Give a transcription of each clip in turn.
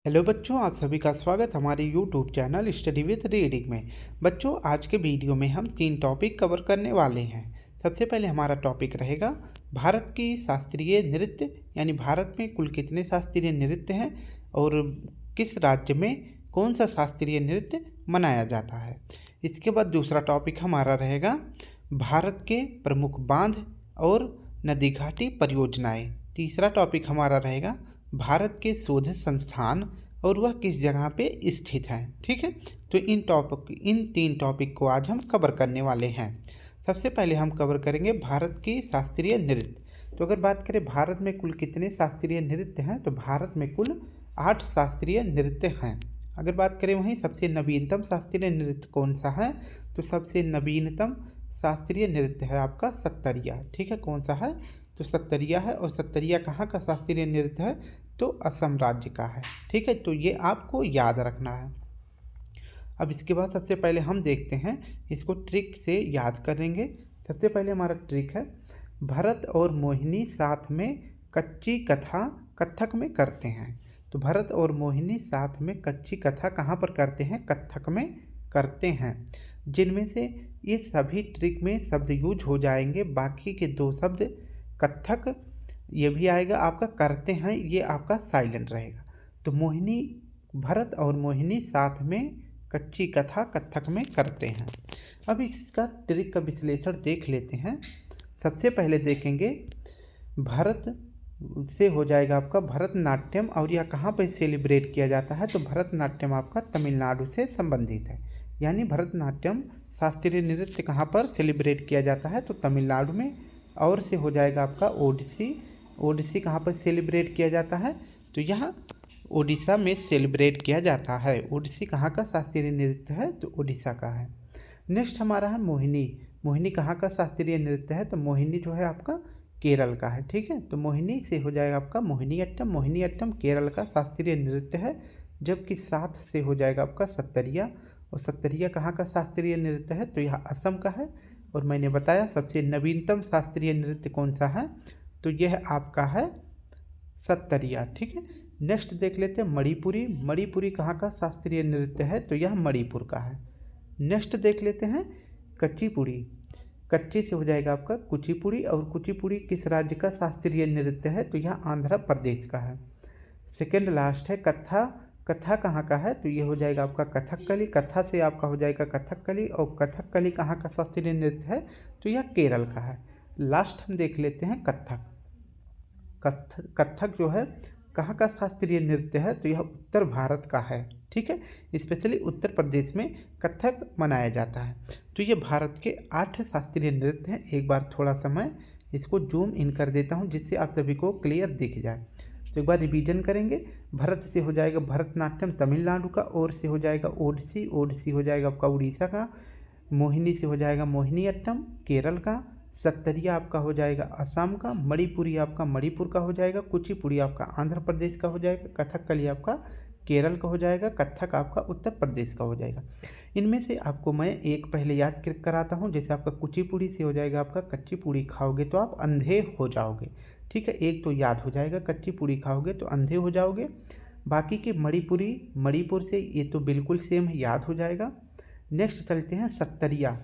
Hello बच्चों, आप सभी का स्वागत हमारे YouTube channel study with reading में। बच्चों, आज के वीडियो में हम 3 टॉपिक कवर करने वाले हैं। सबसे पहले हमारा टॉपिक रहेगा भारत की शास्त्रीय नृत्य, यानी भारत में कुल कितने शास्त्रीय नृत्य हैं और किस राज्य में कौन सा शास्त्रीय नृत्य मनाया जाता है। इसके बाद दूसरा टॉपिक हमारा रहेगा भारत के प्रमुख बांध और नदी घाटी परियोजनाएं। तीसरा टॉपिक हमारा रहेगा भारत के शोध संस्थान और वह किस जगह पे स्थित है। ठीक है, तो इन 3 टॉपिक को आज हम कवर करने वाले हैं। सबसे पहले हम कवर करेंगे भारत की शास्त्रीय नृत्य। तो अगर बात करें भारत में कुल कितने शास्त्रीय नृत्य हैं, तो भारत में कुल 8 शास्त्रीय नृत्य हैं। अगर बात करें वहीं सबसे नवीनतम शास्त्रीय नृत्य कौन सा है, तो सबसे नवीनतम शास्त्रीय नृत्य है आपका सत्तरिया। ठीक है, कौन सा है, तो सत्तरिया है। और सत्तरिया कहाँ का शास्त्रीय नृत्य है, तो असम राज्य का है। ठीक है, तो ये आपको याद रखना है। अब इसके बाद सबसे पहले हम देखते हैं, इसको ट्रिक से याद करेंगे। सबसे पहले हमारा ट्रिक है भरत और मोहिनी साथ में कच्ची कथा कथक में करते हैं। तो भरत और मोहिनी साथ में कच्ची कथा कहाँ पर करते हैं, कथक में करते हैं। जिनमें से ये सभी ट्रिक में शब्द यूज हो जाएंगे, बाकी के 2 शब्द कथक ये भी आएगा, आपका करते हैं ये आपका साइलेंट रहेगा। तो मोहिनी, भरत और मोहिनी साथ में कच्ची कथा कथक में करते हैं। अब इसका ट्रिक का विश्लेषण देख लेते हैं। सबसे पहले देखेंगे भरत से हो जाएगा आपका भरतनाट्यम, और यह कहाँ पर सेलिब्रेट किया जाता है, तो भरतनाट्यम आपका तमिलनाडु से संबंधित है। यानी भरतनाट्यम शास्त्रीय नृत्य कहाँ पर सेलिब्रेट किया जाता है, तो तमिलनाडु में। और से हो जाएगा आपका ओडिसी। ओडिसी कहाँ पर सेलिब्रेट किया जाता है, तो यहाँ ओडिशा में सेलिब्रेट किया जाता है। ओडिसी कहाँ का शास्त्रीय नृत्य है, तो ओडिशा का है। नेक्स्ट हमारा है मोहिनी। मोहिनी कहाँ का शास्त्रीय नृत्य है, तो मोहिनी जो है आपका केरल का है। ठीक है, तो मोहिनी से हो जाएगा आपका मोहिनीअट्टम। मोहिनीअट्टम केरल का शास्त्रीय नृत्य है। जबकि साथ से हो जाएगा आपका सत्तरिया। और सत्तरिया कहाँ का शास्त्रीय नृत्य है, तो यह असम का है। और मैंने बताया सबसे नवीनतम शास्त्रीय नृत्य कौन सा है, तो यह आपका है सत्तरिया। ठीक है, नेक्स्ट देख लेते हैं मणिपुरी। मणिपुरी कहाँ का शास्त्रीय नृत्य है, तो यह मणिपुर का है। नेक्स्ट देख लेते हैं कच्चीपुड़ी। कच्ची से हो जाएगा आपका कुचिपुड़ी, और कुचिपुड़ी किस राज्य का शास्त्रीय नृत्य है, तो यह आंध्र प्रदेश का है। सेकेंड लास्ट है कथा। कथा कहाँ का है, तो ये हो जाएगा आपका कथकली। कथा से आपका हो जाएगा कथकली, और कथकली कहाँ का शास्त्रीय नृत्य है, तो यह केरल का है। लास्ट हम देख लेते हैं कथक। कथक जो है कहाँ का शास्त्रीय नृत्य है, तो यह उत्तर भारत का है। ठीक है, स्पेशली उत्तर प्रदेश में कथक मनाया जाता है। तो ये भारत के 8 शास्त्रीय नृत्य हैं। एक बार थोड़ा समय इसको जूम इन कर देता हूँ, जिससे आप सभी को क्लियर दिख जाए। तो एक बार रिवीजन करेंगे। भरत से हो जाएगा भरतनाट्यम तमिलनाडु का, और से हो जाएगा ओडिसी। ओडिसी हो जाएगा आपका उड़ीसा का। मोहिनी से हो जाएगा मोहिनीअट्टम केरल का। सत्तरिया आपका हो जाएगा असम का। मणिपुरी आपका मणिपुर का हो जाएगा। कुचिपुड़ी आपका आंध्र प्रदेश का हो जाएगा। कथकली आपका केरल का हो जाएगा। कथक आपका उत्तर प्रदेश का हो जाएगा। इनमें से आपको मैं एक पहले याद कराता हूँ। जैसे आपका कुचिपुड़ी से हो जाएगा आपका कच्ची पूड़ी खाओगे तो आप अंधे हो जाओगे। ठीक है, एक तो याद हो जाएगा, कच्ची पूड़ी खाओगे तो अंधे हो जाओगे। बाकी के मणिपुरी, मणिपुर से ये तो बिल्कुल सेम याद हो जाएगा। नेक्स्ट चलते हैं सत्तरिया।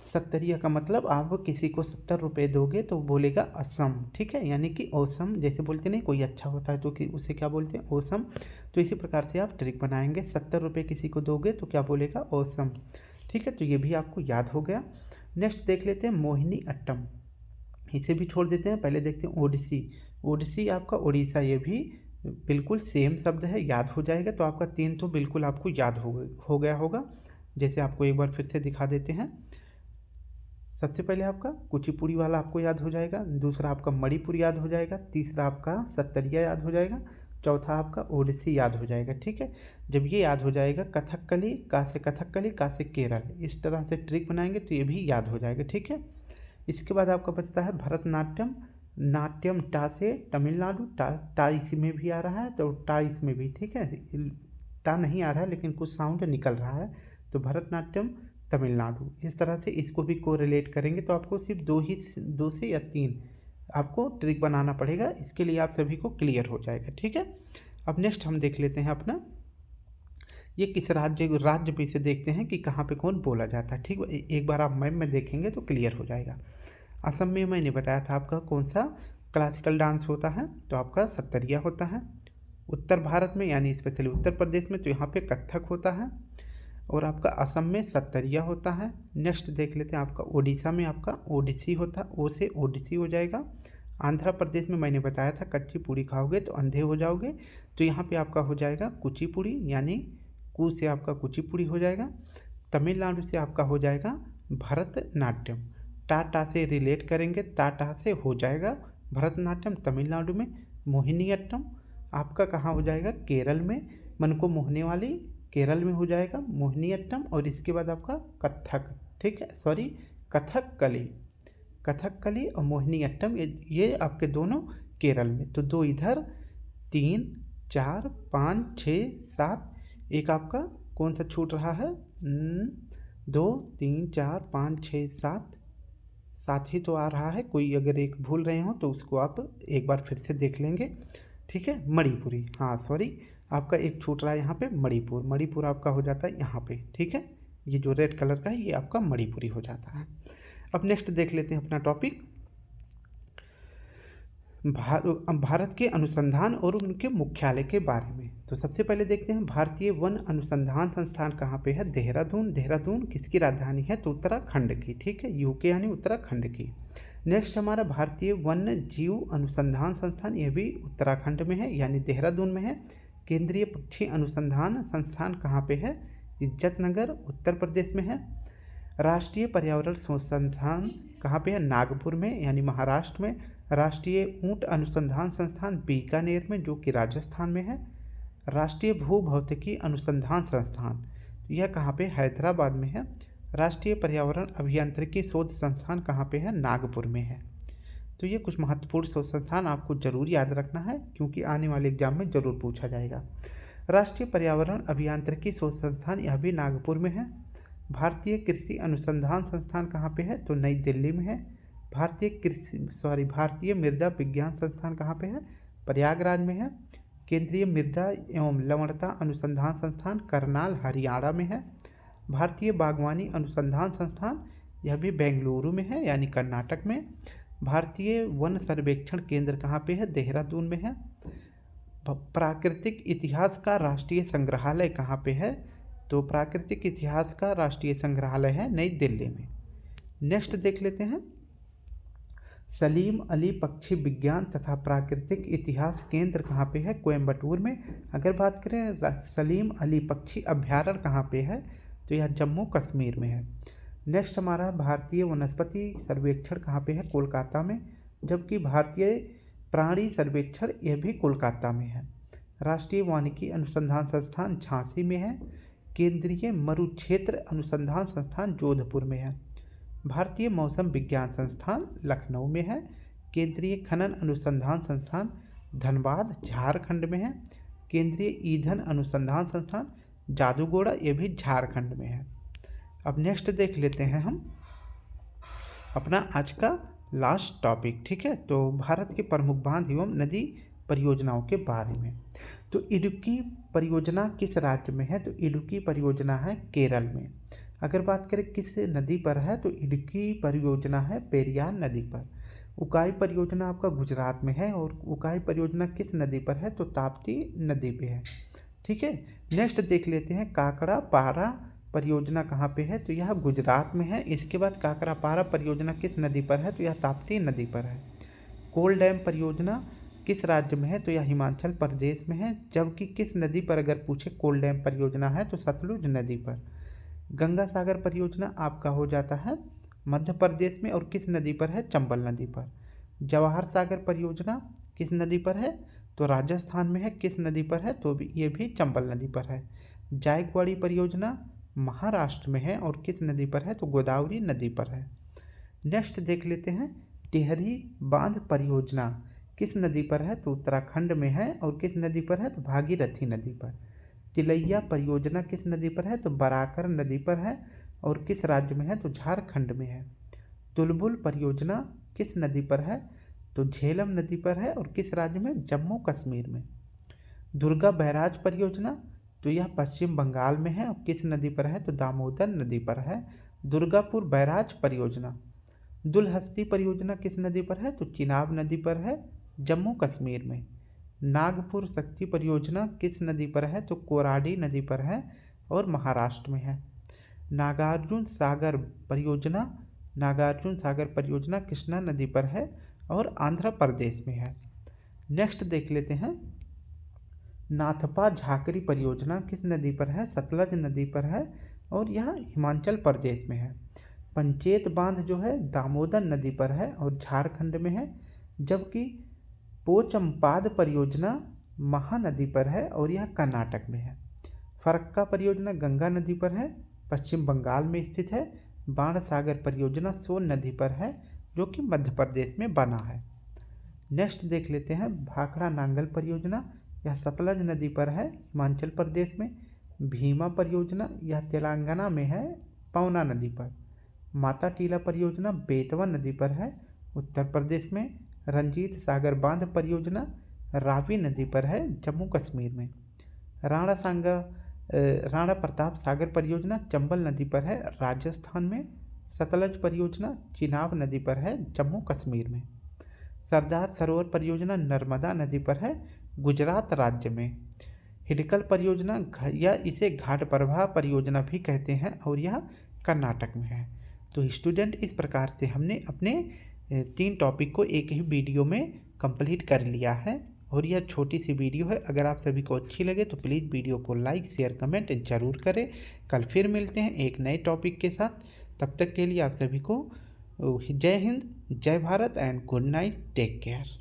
सत्तरिया का मतलब आप किसी को 70 रुपये दोगे तो बोलेगा असम। ठीक है, यानी कि ओसम, जैसे बोलते नहीं कोई अच्छा होता है तो कि उसे क्या बोलते हैं, ओसम। तो इसी प्रकार से आप ट्रिक बनाएंगे। 70 रुपये किसी को दोगे तो क्या बोलेगा, ओसम। ठीक है, तो ये भी आपको याद हो गया। नेक्स्ट देख लेते हैं मोहिनी अट्टम। इसे भी छोड़ देते हैं, पहले देखते हैं ओडिसी। ओडिसी आपका उड़ीसा, ये भी बिल्कुल सेम शब्द है, याद हो जाएगा। तो आपका 3 तो बिल्कुल आपको याद हो गया होगा। जैसे आपको एक बार फिर से दिखा देते हैं। सबसे पहले आपका कुचिपुड़ी वाला आपको याद हो जाएगा। दूसरा आपका मणिपुर याद हो जाएगा। तीसरा आपका सत्तरिया याद हो जाएगा। चौथा आपका ओडिसी याद हो जाएगा। ठीक है, जब ये याद हो जाएगा, कथकली का से कथकली का से केरल, इस तरह से ट्रिक बनाएंगे तो ये भी याद हो जाएगा। ठीक है, इसके बाद आपका बचता है भरतनाट्यम। नाट्यम टा से तमिलनाडु, टा इसमें भी आ रहा है, तो टा इसमें भी। ठीक है, टा नहीं आ रहा है लेकिन कुछ साउंड निकल रहा है। तो भरतनाट्यम तमिलनाडु, इस तरह से इसको भी कोरिलेट करेंगे। तो आपको सिर्फ 2 से या 3 आपको ट्रिक बनाना पड़ेगा। इसके लिए आप सभी को क्लियर हो जाएगा। ठीक है, अब नेक्स्ट हम देख लेते हैं अपना ये किस राज्य पे से देखते हैं कि कहाँ पे कौन बोला जाता है। ठीक, एक बार आप मैप में देखेंगे तो क्लियर हो जाएगा। असम में मैंने बताया था आपका कौन सा क्लासिकल डांस होता है, तो आपका सत्तरिया होता है। उत्तर भारत में यानी स्पेशली उत्तर प्रदेश में तो यहाँ पे कथक होता है, और आपका असम में सत्तरिया होता है। नेक्स्ट देख लेते हैं आपका उड़ीसा में आपका ओडिसी होता है, ओ से ओडिसी हो जाएगा। आंध्र प्रदेश में मैंने बताया था कच्ची पूड़ी खाओगे तो अंधे हो जाओगे, तो यहाँ पे आपका हो जाएगा कुचिपुड़ी, यानी कू से आपका कुचिपुड़ी हो जाएगा। तमिलनाडु से आपका हो जाएगा भरतनाट्यम, टाटा से रिलेट करेंगे, टाटा से हो जाएगा भरतनाट्यम तमिलनाडु में। मोहिनीअट्टम आपका कहाँ हो जाएगा, केरल में, मन को मोहने वाली केरल में हो जाएगा मोहिनीअट्टम। और इसके बाद आपका कथक, ठीक है, सॉरी कथकली, कथकली और मोहिनीअट्टम ये आपके दोनों केरल में। तो 2 इधर, 3 4 5 6 7, एक आपका कौन सा छूट रहा है, 2 3 4 5 6 7, साथ ही तो आ रहा है, कोई अगर एक भूल रहे हो तो उसको आप एक बार फिर से देख लेंगे। ठीक है, मणिपुरी, हाँ सॉरी आपका एक छूट रहा है यहाँ पे, मणिपुर, मणिपुर आपका हो जाता है यहाँ पे। ठीक है, ये जो रेड कलर का है ये आपका मणिपुरी हो जाता है। अब नेक्स्ट देख लेते हैं अपना टॉपिक भारत के अनुसंधान और उनके मुख्यालय के बारे में। तो सबसे पहले देखते हैं भारतीय वन अनुसंधान संस्थान कहाँ पे है, देहरादून। देहरादून किसकी राजधानी है, तो उत्तराखंड की। ठीक है, यूके यानी उत्तराखंड की। नेक्स्ट हमारा भारतीय वन्य जीव अनुसंधान संस्थान, यह भी उत्तराखंड में है यानी देहरादून में है। केंद्रीय पक्षी अनुसंधान संस्थान कहाँ पे है, इज्जतनगर उत्तर प्रदेश में है। राष्ट्रीय पर्यावरण शोध संस्थान कहाँ पे है, नागपुर में यानी महाराष्ट्र में। राष्ट्रीय ऊंट अनुसंधान संस्थान बीकानेर में जो कि राजस्थान में है। राष्ट्रीय भूभौतिकी अनुसंधान संस्थान यह कहाँ पे, हैदराबाद में है। राष्ट्रीय पर्यावरण अभियांत्रिकी शोध संस्थान कहाँ पे है, नागपुर में है। तो ये कुछ महत्वपूर्ण शोध संस्थान आपको जरूर याद रखना है क्योंकि आने वाले एग्जाम में जरूर पूछा जाएगा। राष्ट्रीय पर्यावरण अभियांत्रिकी शोध संस्थान यह भी नागपुर में है। भारतीय कृषि अनुसंधान संस्थान कहाँ पे है, तो नई दिल्ली में है। भारतीय मृदा विज्ञान संस्थान कहाँ पे है, प्रयागराज में है। केंद्रीय मृदा एवं लवणता अनुसंधान संस्थान करनाल हरियाणा में है। भारतीय बागवानी अनुसंधान संस्थान यह भी बेंगलुरु में है यानी कर्नाटक में। भारतीय वन सर्वेक्षण केंद्र कहाँ पे है, देहरादून में है। प्राकृतिक इतिहास का राष्ट्रीय संग्रहालय कहाँ पे है, तो प्राकृतिक इतिहास का राष्ट्रीय संग्रहालय है नई दिल्ली में। नेक्स्ट देख लेते हैं सलीम अली पक्षी विज्ञान तथा प्राकृतिक इतिहास केंद्र कहाँ पे है, कोयम्बटूर में। अगर बात करें सलीम अली पक्षी अभ्यारण्य कहाँ पे है, तो यह जम्मू कश्मीर में है। नेक्स्ट हमारा भारतीय वनस्पति सर्वेक्षण कहाँ पे है, कोलकाता में। जबकि भारतीय प्राणी सर्वेक्षण यह भी कोलकाता में है। राष्ट्रीय वानिकी अनुसंधान संस्थान झांसी में है। केंद्रीय मरुक्षेत्र अनुसंधान संस्थान जोधपुर में है। भारतीय मौसम विज्ञान संस्थान लखनऊ में है। केंद्रीय खनन अनुसंधान संस्थान धनबाद झारखंड में है। केंद्रीय ईंधन अनुसंधान संस्थान जादूगोड़ा, ये भी झारखंड में है। अब नेक्स्ट देख लेते हैं हम अपना आज का लास्ट टॉपिक। ठीक है, तो भारत के प्रमुख बांध एवं नदी परियोजनाओं के बारे में। तो इडुक्की परियोजना किस राज्य में है, तो इडुक्की परियोजना है केरल में। अगर बात करें किस नदी पर है, तो इडुक्की परियोजना है पेरियार नदी पर। उकाई परियोजना आपका गुजरात में है और उकाई परियोजना किस नदी पर है, तो ताप्ती नदी पे है। ठीक है, नेक्स्ट देख लेते हैं काकड़ा पारा परियोजना कहाँ पे है, तो यह गुजरात में है। इसके बाद काकड़ा पारा परियोजना किस नदी पर है, तो यह ताप्ती नदी पर है। कोल डैम परियोजना किस राज्य में है, तो यह हिमाचल प्रदेश में है। जबकि किस नदी पर अगर पूछे कोल डैम परियोजना है, तो सतलुज नदी पर। गंगा सागर परियोजना आपका हो जाता है मध्य प्रदेश में और किस नदी पर है, चंबल नदी पर। जवाहर सागर परियोजना किस नदी पर है, तो राजस्थान में है। किस नदी पर है, तो ये भी चंबल नदी पर है। जायकवाड़ी परियोजना महाराष्ट्र में है और किस नदी पर है, तो गोदावरी नदी पर है। नेक्स्ट देख लेते हैं टिहरी बांध परियोजना किस नदी पर है, तो उत्तराखंड में है और किस नदी पर है, तो भागीरथी नदी पर। तिलैया परियोजना किस नदी पर है, तो बराकर नदी पर है और किस राज्य में है, तो झारखंड में है। तुलबुल परियोजना किस नदी पर है, तो झेलम नदी पर है और किस राज्य में, जम्मू कश्मीर में। दुर्गा बैराज परियोजना, तो यह पश्चिम बंगाल में है और किस नदी पर है, तो दामोदर नदी पर है। दुर्गापुर बैराज परियोजना। दुलहस्ती परियोजना किस नदी पर है, तो चिनाब नदी पर है, जम्मू कश्मीर में। नागपुर शक्ति परियोजना किस नदी पर है, तो कोराडी नदी पर है और महाराष्ट्र में है। नागार्जुन सागर परियोजना, नागार्जुन सागर परियोजना कृष्णा नदी पर है और आंध्र प्रदेश में है। नेक्स्ट देख लेते हैं, नाथपा झाकरी परियोजना किस नदी पर है, सतलज नदी पर है और यह हिमाचल प्रदेश में है। पंचेत बांध जो है दामोदर नदी पर है और झारखंड में है, जबकि पोचमपाद परियोजना महानदी पर है और यह कर्नाटक में है। फरक्का परियोजना गंगा नदी पर है, पश्चिम बंगाल में स्थित है। बाण सागर परियोजना सोन नदी पर है, जो कि मध्य प्रदेश में बना है। नेक्स्ट देख लेते हैं, भाखड़ा नांगल परियोजना, यह सतलज नदी पर है, हिमाचल प्रदेश में। भीमा परियोजना यह तेलंगाना में है, पवना नदी पर। माता टीला परियोजना बेतवा नदी पर है, उत्तर प्रदेश में। रंजीत सागर बांध परियोजना रावी नदी पर है, जम्मू कश्मीर में। राणा प्रताप सागर परियोजना चंबल नदी पर है, राजस्थान में। सतलज परियोजना चिनाब नदी पर है, जम्मू कश्मीर में। सरदार सरोवर परियोजना नर्मदा नदी पर है, गुजरात राज्य में। हिडकल परियोजना या इसे घाट प्रवाह परियोजना भी कहते हैं और यह कर्नाटक में है। तो स्टूडेंट, इस प्रकार से हमने अपने 3 टॉपिक को एक ही वीडियो में कंप्लीट कर लिया है और यह छोटी सी वीडियो है। अगर आप सभी को अच्छी लगे तो प्लीज़ वीडियो को लाइक शेयर कमेंट ज़रूर करें। कल फिर मिलते हैं एक नए टॉपिक के साथ। तब तक के लिए आप सभी को जय हिंद, जय Bharat and good night, take care.